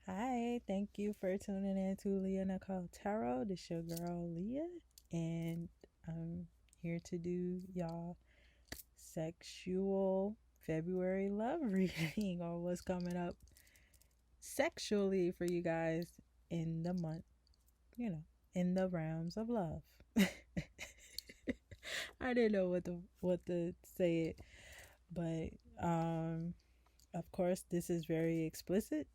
Hi, thank you for tuning in to Leah Nicole Tarot. This your girl Leah, and I'm here to do y'all sexual February love reading or what's coming up sexually for you guys in the month, in the realms of love. I didn't know what to say it, but of course this is very explicit.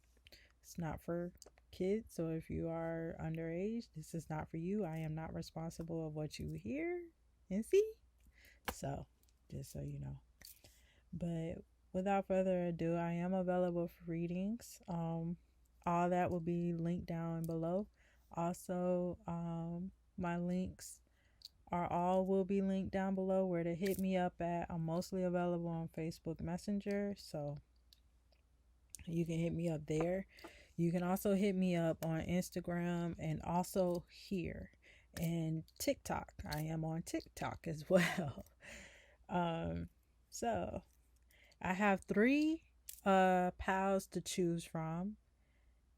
It's not for kids, so if you are underage, this is not for you. I am not responsible of what you hear and see. So, just so you know. But without further ado, I am available for readings. All that will be linked down below. Also, my links will be linked down below where to hit me up at. I'm mostly available on Facebook Messenger, so you can hit me up there. You can also hit me up on Instagram and also here and TikTok. I am on TikTok as well. So I have three pals to choose from.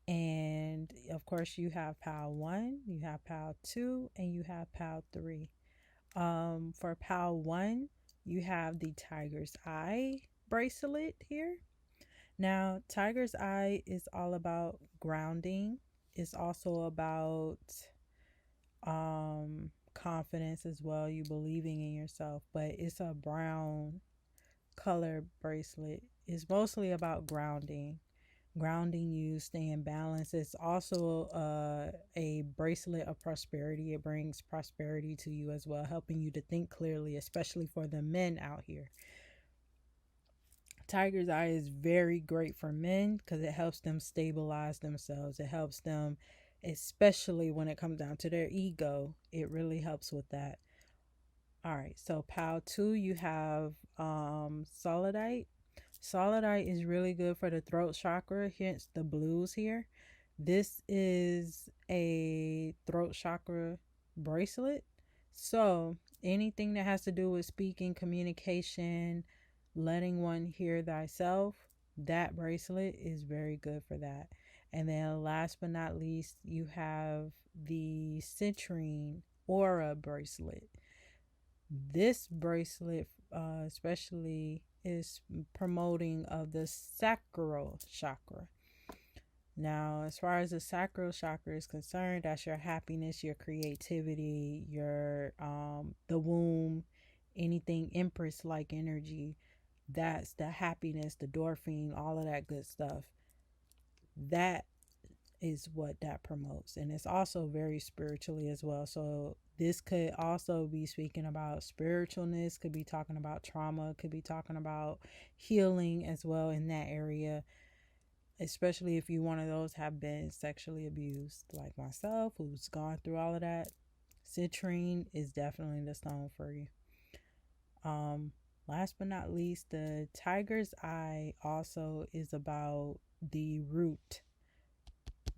And of course you have pal 1, you have pal 2, and you have pal 3. For pal 1, you have the Tiger's Eye bracelet here. Now, Tiger's Eye is all about grounding. It's also about confidence as well, you believing in yourself, but it's a brown color bracelet. It's mostly about grounding you, staying balanced. It's also a bracelet of prosperity. It brings prosperity to you as well, helping you to think clearly, especially for the men out here. Tiger's Eye is very great for men because it helps them stabilize themselves. It helps them, especially when it comes down to their ego. It really helps with that. All right, so pal 2, you have Solidite. Solidite is really good for the throat chakra, hence the blues here. This is a throat chakra bracelet. So anything that has to do with speaking, communication, letting one hear thyself, that bracelet is very good for that. And then last but not least, you have the Citrine Aura Bracelet. This bracelet especially is promoting of the sacral chakra. Now, as far as the sacral chakra is concerned, that's your happiness, your creativity, your the womb, anything empress like energy. That's the happiness, the endorphin, all of that good stuff. That is what that promotes, and it's also very spiritually as well. So this could also be speaking about spiritualness, could be talking about trauma, could be talking about healing as well in that area, especially if you one of those have been sexually abused like myself, who's gone through all of that. Citrine is definitely the stone for you. Last but not least, the Tiger's Eye also is about the root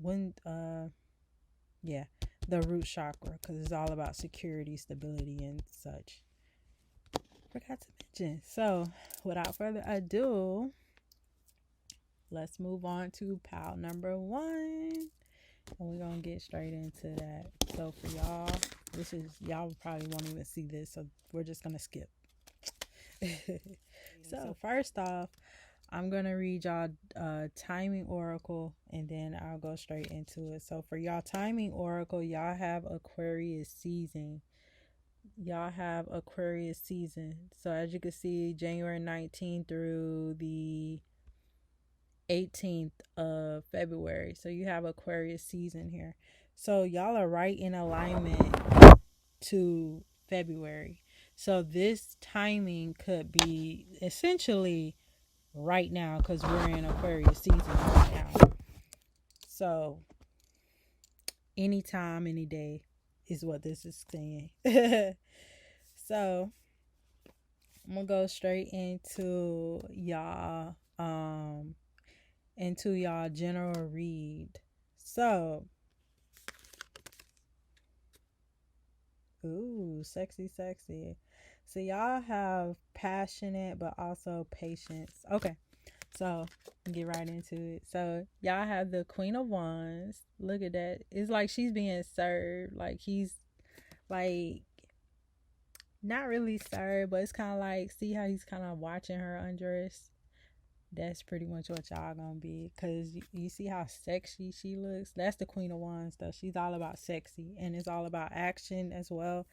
the root chakra, because it's all about security, stability, and such. Forgot to mention. So without further ado, let's move on to pal number 1, and we're gonna get straight into that. So for y'all, y'all probably won't even see this, so we're just gonna skip. So first off, I'm going to read y'all timing oracle, and then I'll go straight into it. So for y'all timing oracle, y'all have Aquarius season. So as you can see, January 19th through the 18th of February. So you have Aquarius season here. So y'all are right in alignment to February. So this timing could be essentially right now, because we're in Aquarius season right now. So anytime, any day is what this is saying. So I'm gonna go straight into y'all general read. So sexy. So y'all have passionate but also patience. Okay. So get right into it. So y'all have the Queen of Wands. Look at that. It's like she's being served. Like he's like not really served, but it's kind of like, see how he's kind of watching her undress. That's pretty much what y'all gonna be, because you see how sexy she looks. That's the Queen of Wands though. She's all about sexy, and it's all about action as well.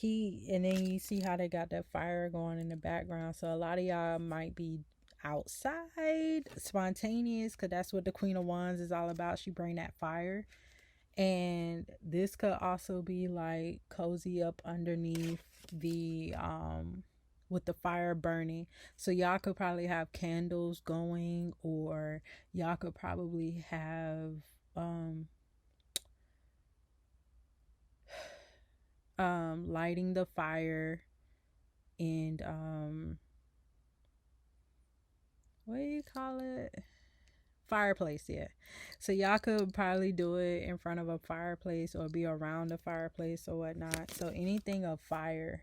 And then you see how they got that fire going in the background. So a lot of y'all might be outside, spontaneous, because that's what the Queen of Wands is all about. She bring that fire. And this could also be like cozy up underneath the with the fire burning. So y'all could probably have candles going, or y'all could probably have lighting the fire, and what do you call it, fireplace. Yeah, so y'all could probably do it in front of a fireplace or be around a fireplace or whatnot. So anything of fire,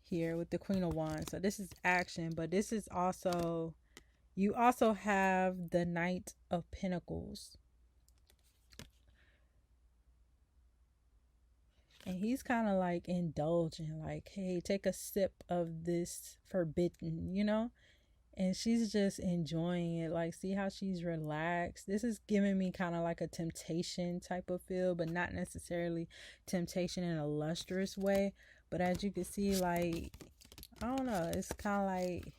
here with the Queen of Wands. So this is action, but this is also, you also have the Knight of Pentacles. And he's kind of like indulging, like, hey, take a sip of this forbidden. And she's just enjoying it. Like, see how she's relaxed. This is giving me kind of like a temptation type of feel, but not necessarily temptation in a lustrous way. But as you can see, like, I don't know, it's kind of like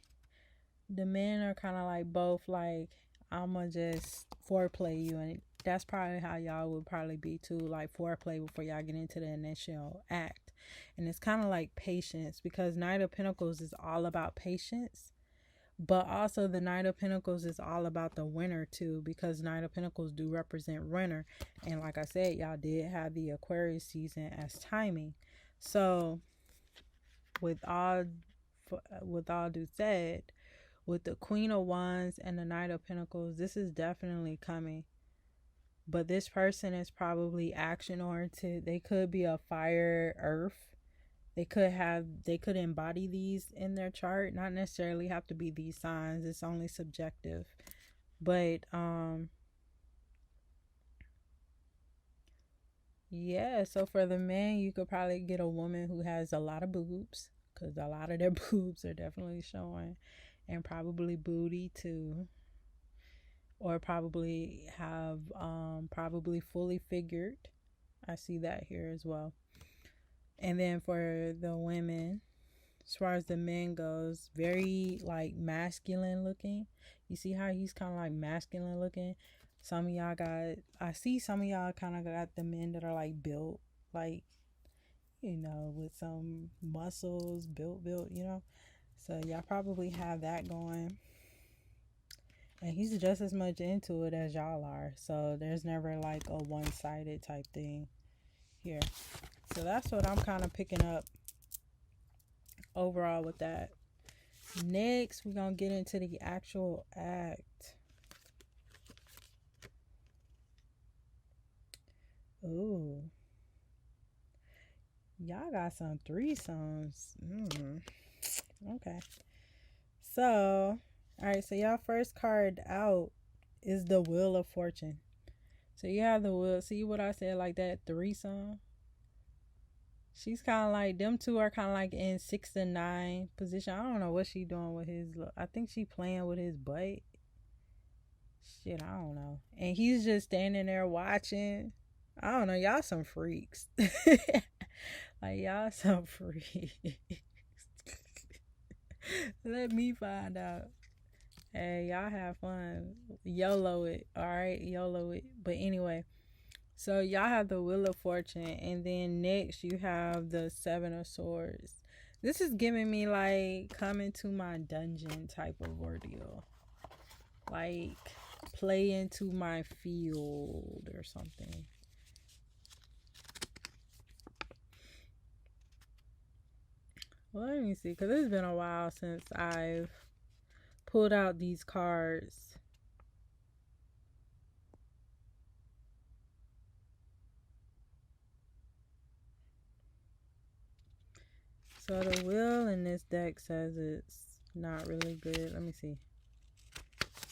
the men are kind of like both like, I'ma just foreplay you, and that's probably how y'all would probably be too, like foreplay before y'all get into the initial act. And it's kind of like patience, because Knight of Pentacles is all about patience, but also the Knight of Pentacles is all about the winter too, because Knight of Pentacles do represent winter. And like I said, y'all did have the Aquarius season as timing. So with all due said, with the Queen of Wands and the Knight of Pentacles, this is definitely coming. But this person is probably action oriented. They could be a fire, earth. They could embody these in their chart. Not necessarily have to be these signs. It's only subjective. But yeah, so for the men, you could probably get a woman who has a lot of boobs, because a lot of their boobs are definitely showing, and probably booty too, or probably have probably fully figured. I see that here as well. And then for the women, as far as the men goes, very like masculine looking. You see how he's kind of like masculine looking. Some of y'all got, I see some of y'all kind of got the men that are like built, like, with some muscles, built, So y'all probably have that going. And he's just as much into it as y'all are. So there's never like a one-sided type thing here. So that's what I'm kind of picking up overall with that. Next, we're going to get into the actual act. Ooh. Y'all got some threesomes. Okay. So, all right. So y'all first card out is the Wheel of Fortune. So you have the wheel. See what I said, like that threesome? She's kind of like, them two are kind of like in 6 and 9 position. I don't know what she doing with his. I think she playing with his butt. Shit, I don't know. And he's just standing there watching. I don't know. Y'all some freaks. Like, y'all some freaks. Let me find out. Hey, y'all have fun. YOLO it. Alright, YOLO it. But anyway, so y'all have the Wheel of Fortune. And then next you have the Seven of Swords. This is giving me like coming to my dungeon type of ordeal. Like play into my field or something. Well, let me see, because it's been a while since I've pulled out these cards. So the wheel in this deck says it's not really good. Let me see.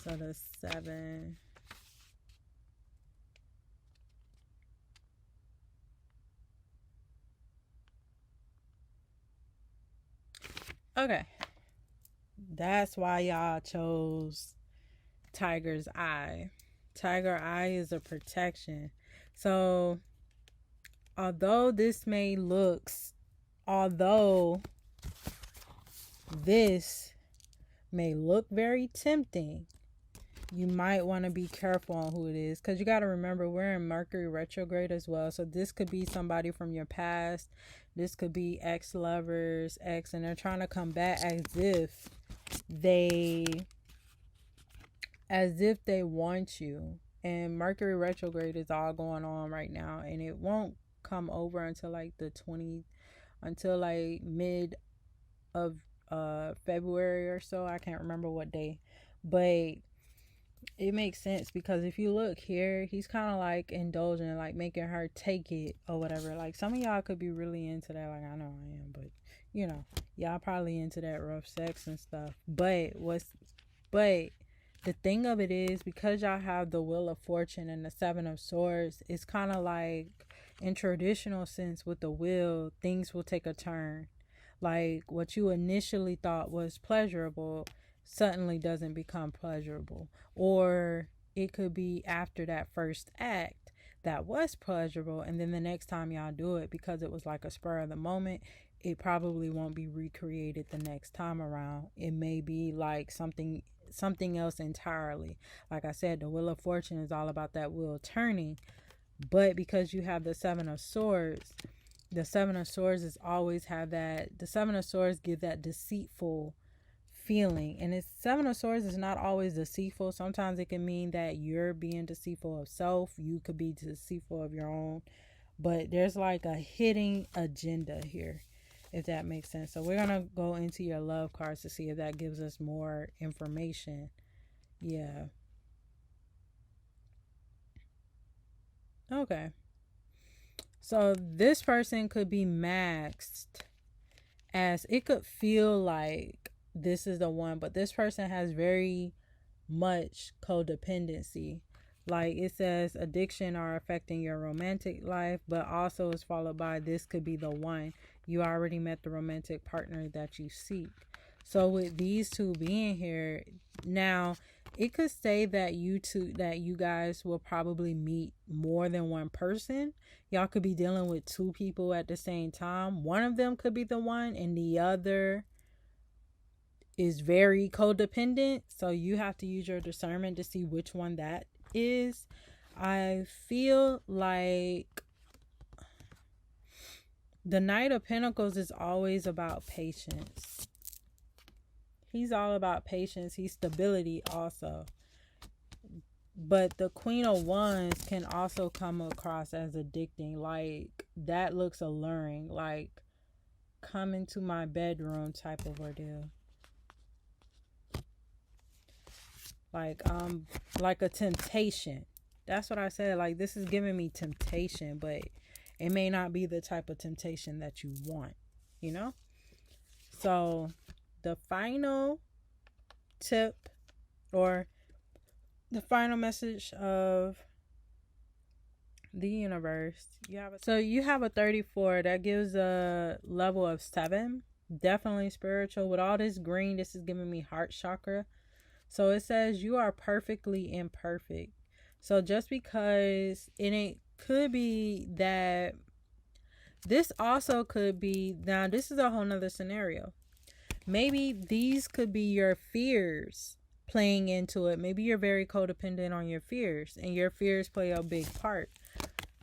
So the 7. Okay. That's why y'all chose Tiger's Eye. Tiger Eye is a protection. So, although this may look very tempting, you might want to be careful on who it is, because you got to remember we're in Mercury retrograde as well. So this could be somebody from your past. This could be ex-lovers, and they're trying to come back as if they want you. And Mercury retrograde is all going on right now, and it won't come over until like until like mid of February or so. I can't remember what day, but it makes sense, because if you look here, he's kind of like indulging, like making her take it or whatever. Like some of y'all could be really into that. Like I know I am, but you know, y'all probably into that rough sex and stuff. But the thing of it is, because y'all have the Wheel of Fortune and the 7 of Swords, it's kind of like in traditional sense with the wheel, things will take a turn. Like what you initially thought was pleasurable suddenly doesn't become pleasurable. Or it could be after that first act that was pleasurable, and then the next time y'all do it, because it was like a spur of the moment, it probably won't be recreated the next time around. It may be like something else entirely. Like I said, the Wheel of Fortune is all about that wheel turning. But because you have the 7 of Swords, the 7 of Swords is always have that. The 7 of Swords give that deceitful feeling, and it's 7 of Swords is not always deceitful. Sometimes it can mean that you're being deceitful of self. You could be deceitful of your own, but there's like a hidden agenda here, if that makes sense. So we're gonna go into your love cards to see if that gives us more information. Yeah. Okay. So this person could be maxed, as it could feel like this is the one, but this person has very much codependency. Like it says, addiction are affecting your romantic life, but also is followed by this could be the one. You already met the romantic partner that you seek. So with these two being here, now it could say that you guys will probably meet more than one person. Y'all could be dealing with two people at the same time. One of them could be the one, and the other is very codependent. So you have to use your discernment to see which one that is. I feel like the Knight of Pentacles is always about patience. He's all about patience. He's stability also. But the Queen of Wands can also come across as addicting. Like that looks alluring. Like come into my bedroom type of ordeal. Like a temptation. That's what I said. Like this is giving me temptation, but it may not be the type of temptation that you want, you know? So the final tip, or the final message of the universe, you have a 34 that gives a level of 7. Definitely spiritual. With all this green, this is giving me heart chakra. So it says you are perfectly imperfect. So just because, and it could be that this also could be, now this is a whole nother scenario. Maybe these could be your fears playing into it. Maybe you're very codependent on your fears, and your fears play a big part.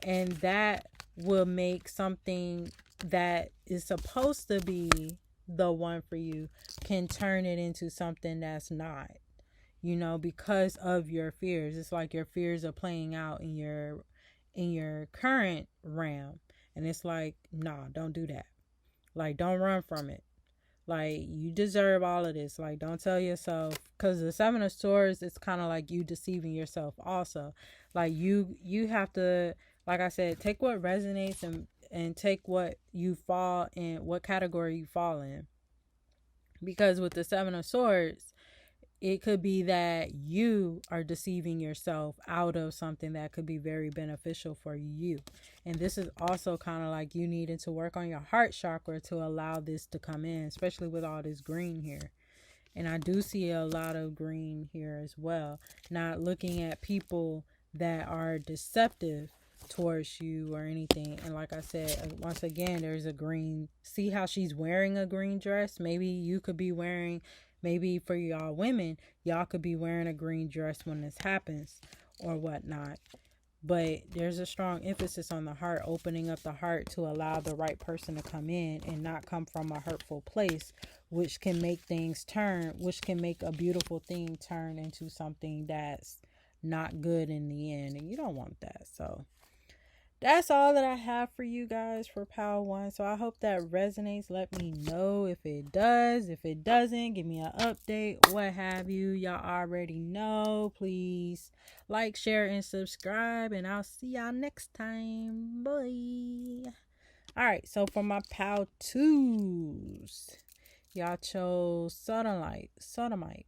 And that will make something that is supposed to be the one for you can turn it into something that's not, you know, because of your fears. It's like your fears are playing out in your current realm, and it's like, nah, don't do that. Like, don't run from it. Like, you deserve all of this. Like, don't tell yourself, because the 7 of Swords, it's kind of like you deceiving yourself also. Like, you have to, like I said, take what resonates, and take what you fall in, what category you fall in. Because with the Seven of Swords, it could be that you are deceiving yourself out of something that could be very beneficial for you. And this is also kind of like you needing to work on your heart chakra to allow this to come in, especially with all this green here. And I do see a lot of green here as well. Not looking at people that are deceptive towards you or anything. And like I said, once again, there's a green. See how she's wearing a green dress? Maybe you could be wearing, maybe for y'all women, y'all could be wearing a green dress when this happens or whatnot. But there's a strong emphasis on the heart, opening up the heart to allow the right person to come in and not come from a hurtful place, which can make things turn, which can make a beautiful thing turn into something that's not good in the end. And you don't want that. So that's all that I have for you guys for Power 1. So I hope that resonates. Let me know if it does. If it doesn't, give me an update, what have you. Y'all already know. Please like, share, and subscribe. And I'll see y'all next time. Bye. Alright, so for my Power 2s, y'all chose Sodomite.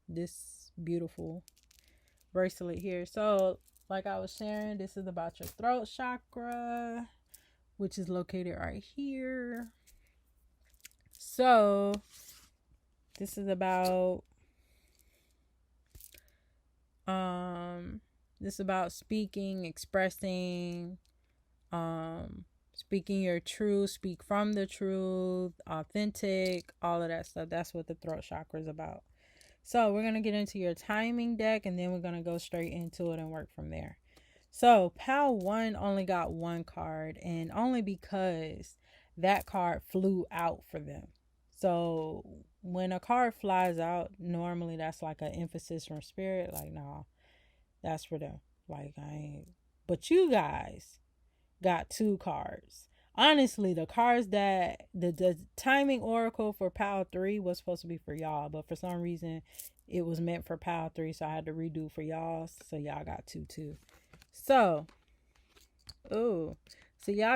This beautiful bracelet here. So like I was sharing, this is about your throat chakra, which is located right here. So this is about speaking, expressing, speaking your truth, speak from the truth, authentic, all of that stuff. That's what the throat chakra is about. So we're going to get into your timing deck, and then we're going to go straight into it and work from there. So Power 1 only got one card, and only because that card flew out for them. So when a card flies out, normally that's like an emphasis from spirit. Like, no, that's for them. Like, I ain't. But you guys got two cards. Honestly, the cards that the timing oracle for Power 3 was supposed to be for y'all, but for some reason it was meant for Power 3, so I had to redo for y'all. So y'all got two too. So y'all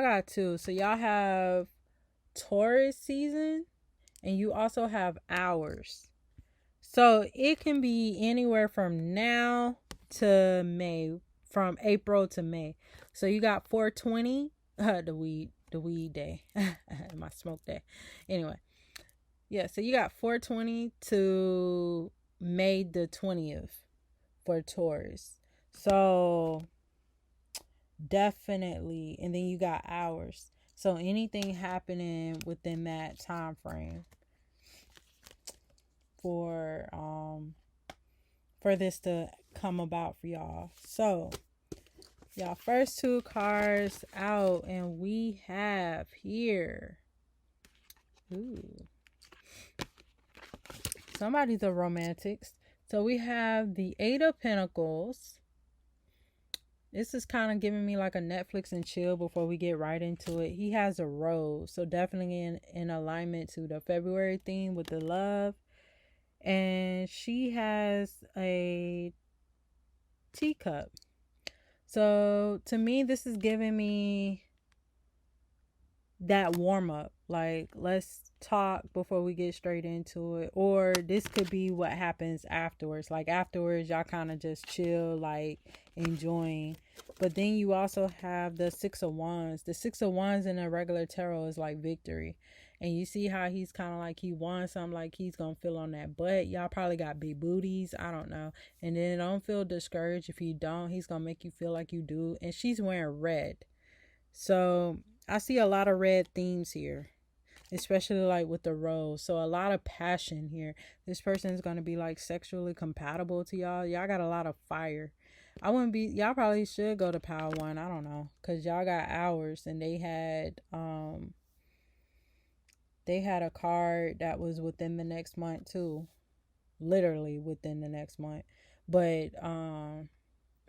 got two. So y'all have Taurus season, and you also have hours. So it can be anywhere from now to May, from April to May. So you got 420, the weed day, my smoke day. Anyway, yeah, so you got 420 to May the 20th for Taurus. So definitely, and then you got hours. So anything happening within that time frame for this to come about for y'all. So y'all, first two cards out, and we have here, somebody's a romantics. So we have the Eight of Pentacles. This is kind of giving me like a Netflix and chill before we get right into it. He has a rose, so definitely in alignment to the February theme with the love. And she has a teacup. So to me, this is giving me that warm up. Like, let's talk before we get straight into it. Or this could be what happens afterwards. Like afterwards, y'all kind of just chill, like enjoying. But then you also have the Six of Wands. The Six of Wands in a regular tarot is like victory. And you see how he's kind of like he wants something, like he's going to feel on that butt. Y'all probably got big booties. I don't know. And then don't feel discouraged if you don't. He's going to make you feel like you do. And she's wearing red. So I see a lot of red themes here, especially like with the rose. So a lot of passion here. This person is going to be like sexually compatible to y'all. Y'all got a lot of fire. Y'all probably should go to Power 1. I don't know. Because y'all got hours, and they had a card that was within the next month too. Literally within the next month. But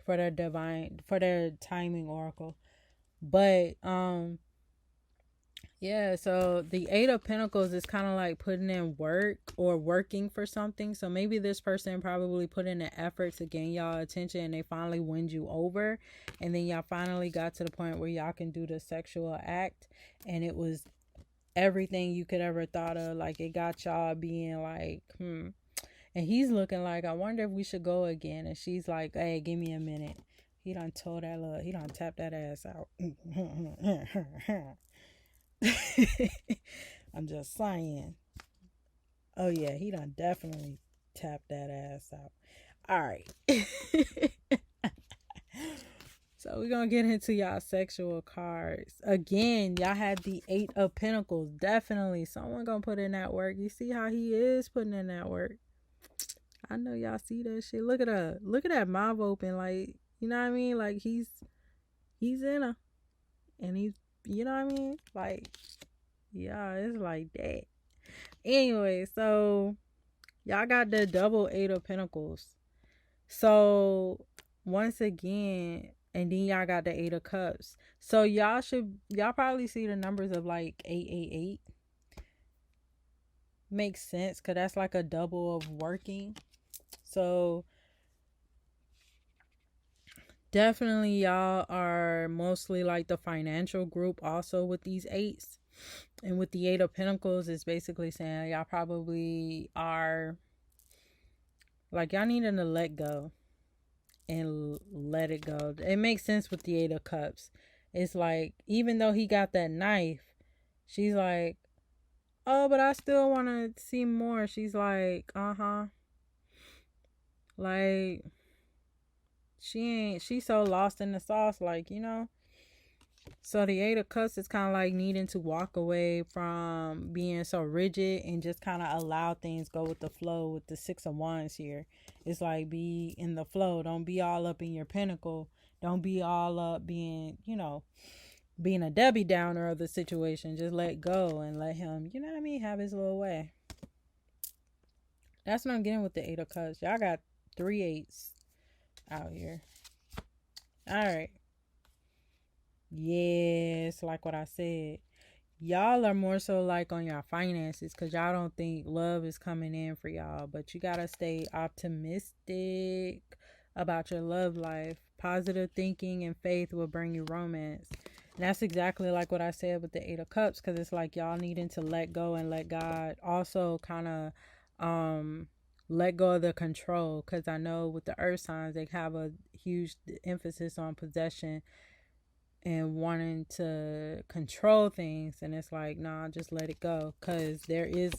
for their timing oracle. But yeah, so the Eight of Pentacles is kind of like putting in work or working for something. So maybe this person probably put in the effort to gain y'all attention, and they finally win you over. And then y'all finally got to the point where y'all can do the sexual act, and it was everything you could ever thought of. Like, it got y'all being like, and he's looking like, I wonder if we should go again. And she's like, hey, give me a minute. He done told that look, he done tapped that ass out. I'm just saying. Oh yeah, he done definitely tapped that ass out. All right. So we're gonna get into y'all sexual cards. Again, y'all had the 8 of Pentacles. Definitely someone gonna put in that work. You see how he is putting in that work. I know y'all see that shit. Look at her. Look at that mouth open. Like, you know what I mean? Like he's in her. And he's, you know what I mean? Like, yeah, it's like that. Anyway, so y'all got the double 8 of Pentacles. So once again, and then y'all got the 8 of Cups. So y'all probably see the numbers of like 888. Makes sense, because that's like a double of working. So definitely y'all are mostly like the financial group also with these 8s. And with the 8 of Pentacles, it's basically saying y'all probably are like, y'all needing to let go and let it go. It makes sense with the 8 of Cups. It's like, even though he got that knife, she's like, oh, but I still want to see more. She's like, like, she's so lost in the sauce, like, you know. So the 8 of Cups is kind of like needing to walk away from being so rigid and just kind of allow things go with the flow. With the 6 of Wands here, it's like, be in the flow. Don't be all up in your pinnacle. Don't be all up being, you know, being a Debbie Downer of the situation. Just let go and let him, you know what I mean, have his little way. That's what I'm getting with the 8 of Cups. Y'all got 3 8s out here. All right. Yes, like what I said. Y'all are more so like on your finances, because y'all don't think love is coming in for y'all. But you got to stay optimistic about your love life. Positive thinking and faith will bring you romance. And that's exactly like what I said with the 8 of Cups, because it's like y'all needing to let go and let God also kind of let go of the control. Because I know with the earth signs, they have a huge emphasis on possession and wanting to control things. And it's like, nah, just let it go, because there is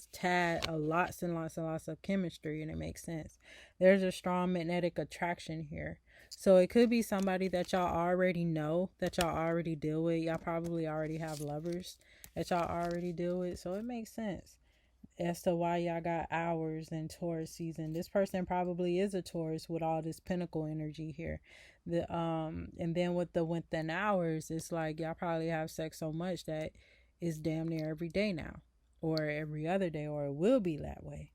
lots and lots and lots of chemistry, and it makes sense. There's a strong magnetic attraction here. So it could be somebody that y'all already know, that y'all already deal with. Y'all probably already have lovers that y'all already deal with. So it makes sense as to why y'all got hours in Taurus season. This person probably is a Taurus with all this pinnacle energy here. And then with the within hours, it's like y'all probably have sex so much that it's damn near every day now, or every other day, or it will be that way.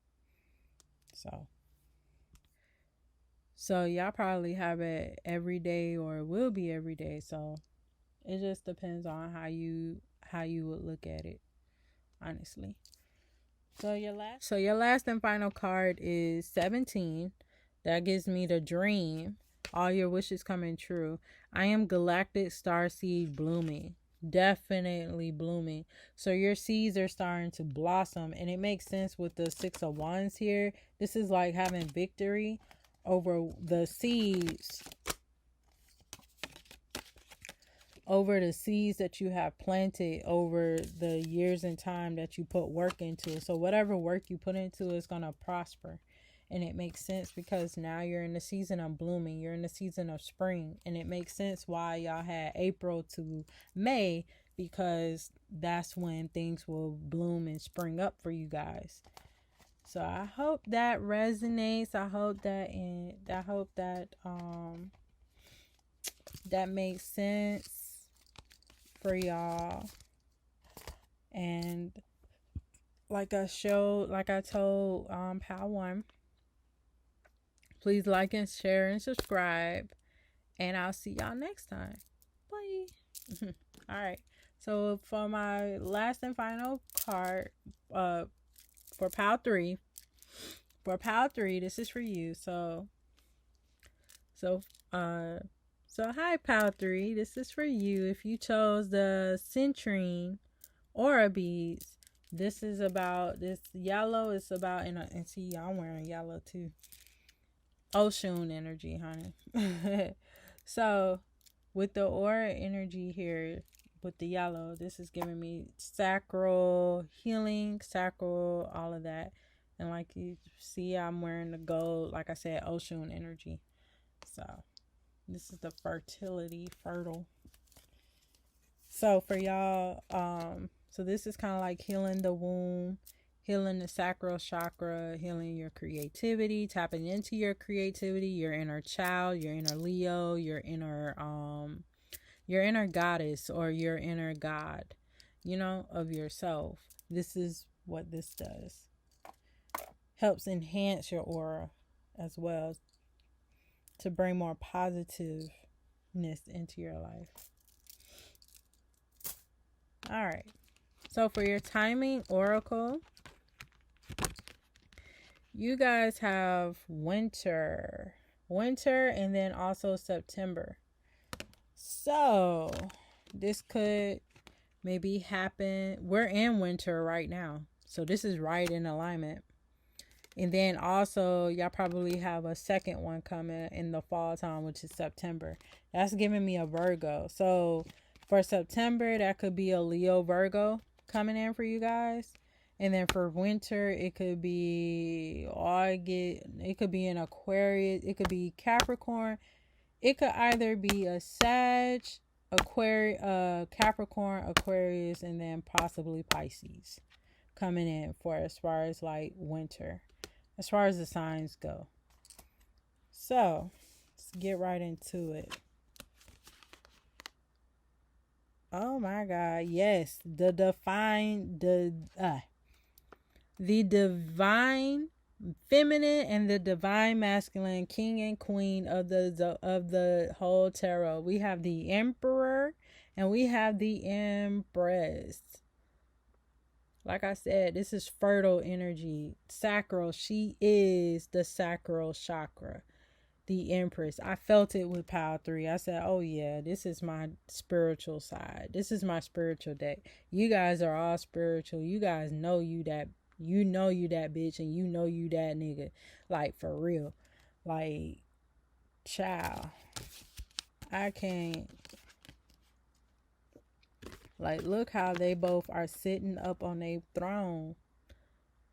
So y'all probably have it every day, or it will be every day. So it just depends on how you would look at it, honestly. So your last and final card is 17. That gives me the dream. All your wishes coming true. I am galactic starseed blooming. Definitely blooming. So your seeds are starting to blossom. And it makes sense with the 6 of Wands here. This is like having victory over the seeds. Over the seeds that you have planted over the years and time that you put work into. So whatever work you put into is going to prosper. And it makes sense because now you're in the season of blooming. You're in the season of spring. And it makes sense why y'all had April to May, because that's when things will bloom and spring up for you guys. So I hope that resonates. I hope that makes sense for y'all. And like I told Pal 1, please like and share and subscribe, and I'll see y'all next time. Bye. All right, so for my last and final card, for Pal 3, this is for you. So hi Pal 3, this is for you. If you chose the Citrine aura beads. This is about, this yellow is about, and see, y'all wearing yellow too. Ocean energy, honey. So with the aura energy here, with the yellow, this is giving me sacral healing, sacral, all of that. And like you see, I'm wearing the gold, like I said, ocean energy. So this is the fertility, fertile. So for y'all, so this is kind of like healing the womb, healing the sacral chakra, healing your creativity, tapping into your creativity, your inner child, your inner Leo, your inner goddess or your inner god, you know, of yourself. This is what this does. Helps enhance your aura as well to bring more positiveness into your life. All right. So for your timing oracle, you guys have winter, and then also September. So this could maybe happen. We're in winter right now, so this is right in alignment. And then also y'all probably have a second one coming in the fall time, which is September. That's giving me a Virgo. So for September, that could be a Leo Virgo coming in for you guys. And then for winter, it could be it could be an Aquarius, it could be Capricorn. It could either be a Sag, Aquarius, Capricorn, Aquarius, and then possibly Pisces coming in for as far as like winter, as far as the signs go. So let's get right into it. Oh my God, yes, the divine feminine and the divine masculine, king and queen of the whole tarot. We have the emperor and we have the empress. Like I said, this is fertile energy, sacral. She is the sacral chakra, the empress. I felt it with Power 3. I said, oh yeah, this is my spiritual side. This is my spiritual deck. You guys are all spiritual. You guys know you that bitch, and you know you that nigga. Like, for real. Like, child, I can't. Like, look how they both are sitting up on their throne.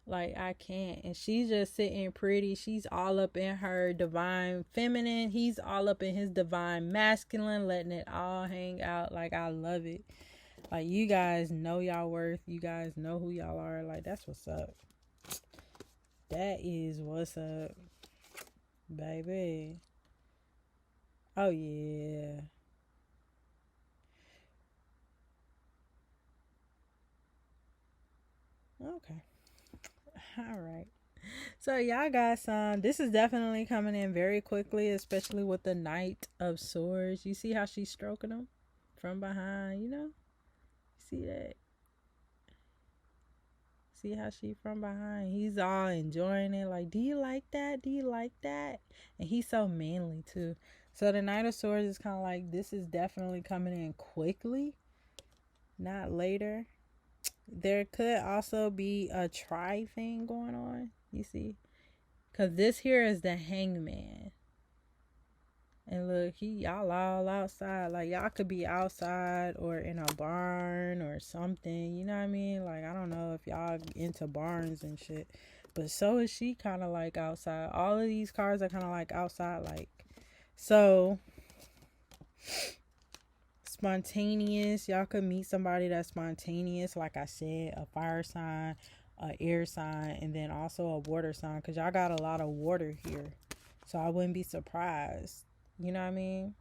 Like, I can't. And she's just sitting pretty. She's all up in her divine feminine. He's all up in his divine masculine, letting it all hang out. Like, I love it. Like, you guys know y'all worth. You guys know who y'all are. Like, that's what's up. That is what's up, baby. Oh, yeah. Okay. All right. So y'all got some. This is definitely coming in very quickly, especially with the Knight of Swords. You see how she's stroking them from behind, you know? See that? See how she from behind? He's all enjoying it. Like, do you like that? Do you like that? And he's so manly too. So the Knight of Swords is kind of like, this is definitely coming in quickly, not later. There could also be a try thing going on, you see, because this here is the Hangman. And look, y'all all outside. Like, y'all could be outside or in a barn or something, you know what I mean? Like, I don't know if y'all into barns and shit, but so is she kind of like outside. All of these cards are kind of like outside, like. So spontaneous, y'all could meet somebody that's spontaneous, like I said, a fire sign, a air sign, and then also a water sign, because y'all got a lot of water here, so I wouldn't be surprised, you know what I mean?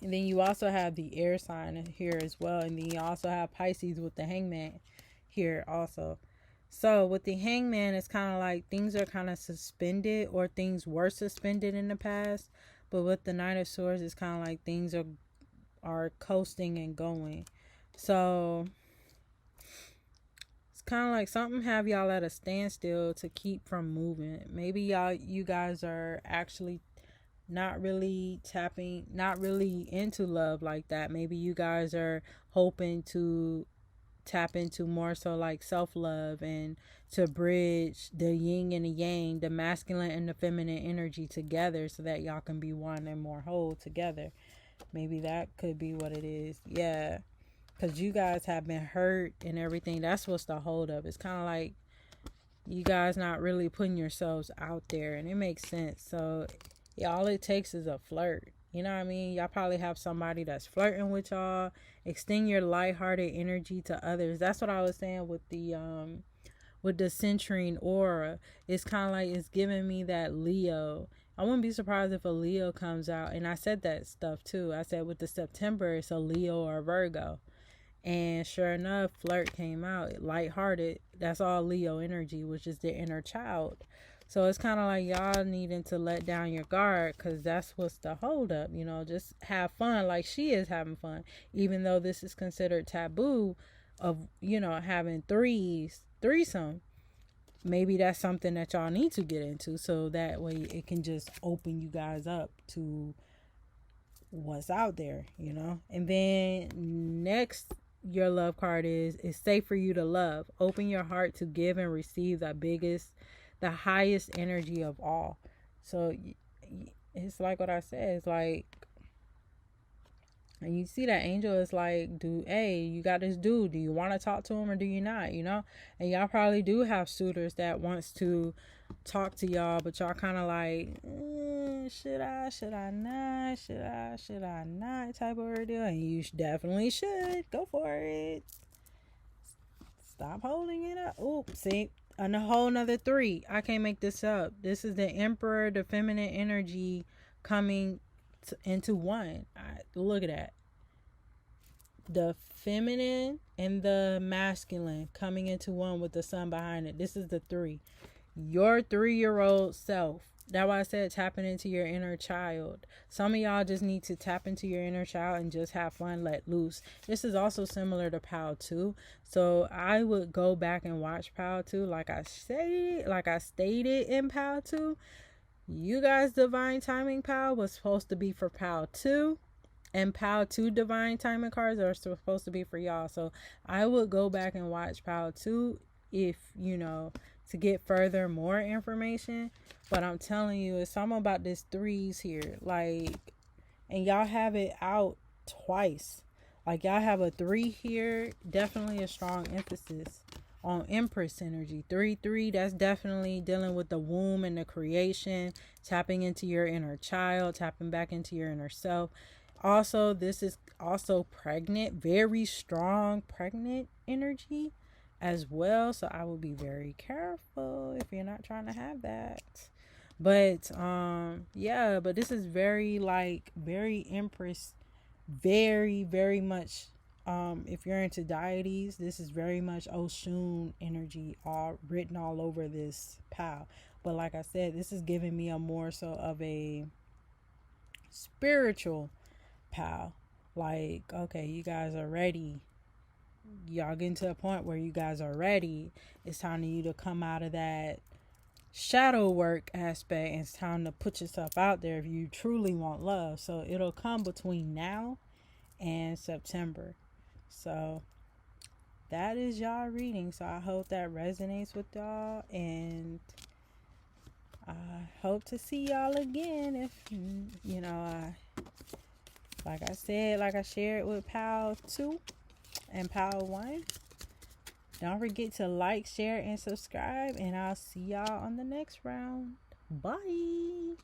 And then you also have the air sign here as well, and then you also have Pisces with the Hangman here also. So with the Hangman, it's kind of like things are kind of suspended, or things were suspended in the past, but with the Knight of Swords, it's kind of like things are coasting and going. So it's kind of like something have y'all at a standstill to keep from moving. Maybe you guys are actually not really into love like that. Maybe you guys are hoping to tap into more so like self-love, and to bridge the yin and the yang, the masculine and the feminine energy together, so that y'all can be one and more whole together. Maybe that could be what it is. Yeah, because you guys have been hurt and everything. That's what's the hold up. It's kind of like you guys not really putting yourselves out there, and it makes sense. So yeah, all it takes is a flirt. You know what I mean? Y'all probably have somebody that's flirting with y'all. Extend your lighthearted energy to others. That's what I was saying with the Citrine Aura. It's kind of like it's giving me that Leo. I wouldn't be surprised if a Leo comes out. And I said that stuff too. I said with the September, it's a Leo or a Virgo. And sure enough, flirt came out. Lighthearted. That's all Leo energy, which is the inner child. So it's kind of like y'all needing to let down your guard, because that's what's the hold up. You know, just have fun like she is having fun. Even though this is considered taboo of, you know, having threesome. Maybe that's something that y'all need to get into, so that way it can just open you guys up to what's out there, you know. And then next, your love card is safe for you to love. Open your heart to give and receive the highest energy of all. So it's like what I said. It's like, and you see that angel is like, hey, you got this dude. Do you want to talk to him or do you not? You know? And y'all probably do have suitors that wants to talk to y'all, but y'all kind of like, should I not type of ordeal. And you definitely should. Go for it. Stop holding it up. Oh, see? And a whole nother 3. I can't make this up. This is the Emperor, the feminine energy coming into one. Look at that. The feminine and the masculine coming into one with the sun behind it. This is the 3. Your 3-year-old self. That's why I said tapping into your inner child. Some of y'all just need to tap into your inner child and just have fun, let loose. This is also similar to POW 2. So I would go back and watch POW 2. Like I stated in POW 2. You guys, divine timing POW was supposed to be for POW 2. And POW 2 divine timing cards are supposed to be for y'all. So I would go back and watch POW 2 if, you know, to get further more information. But I'm telling you, it's something about this 3s here. Like, and y'all have it out twice. Like, y'all have a 3 here. Definitely a strong emphasis on Empress energy. 3-3, that's definitely dealing with the womb and the creation. Tapping into your inner child. Tapping back into your inner self. Also, this is also pregnant. Very strong pregnant energy as well. So I will be very careful if you're not trying to have that. But yeah, but this is very Empress, very much if you're into deities, this is very much Oshun energy all written all over this POW. But like I said, this is giving me a more so of a spiritual POW. Like, okay, you guys are ready. Y'all getting to a point where you guys are ready. It's time for you to come out of that shadow work aspect, and it's time to put yourself out there if you truly want love. So it'll come between now and September. So that is y'all reading. So I hope that resonates with y'all, and I hope to see y'all again. If you know, like I said, like I shared with POW 2 and POW 1. Don't forget to like, share, and subscribe. And I'll see y'all on the next round. Bye.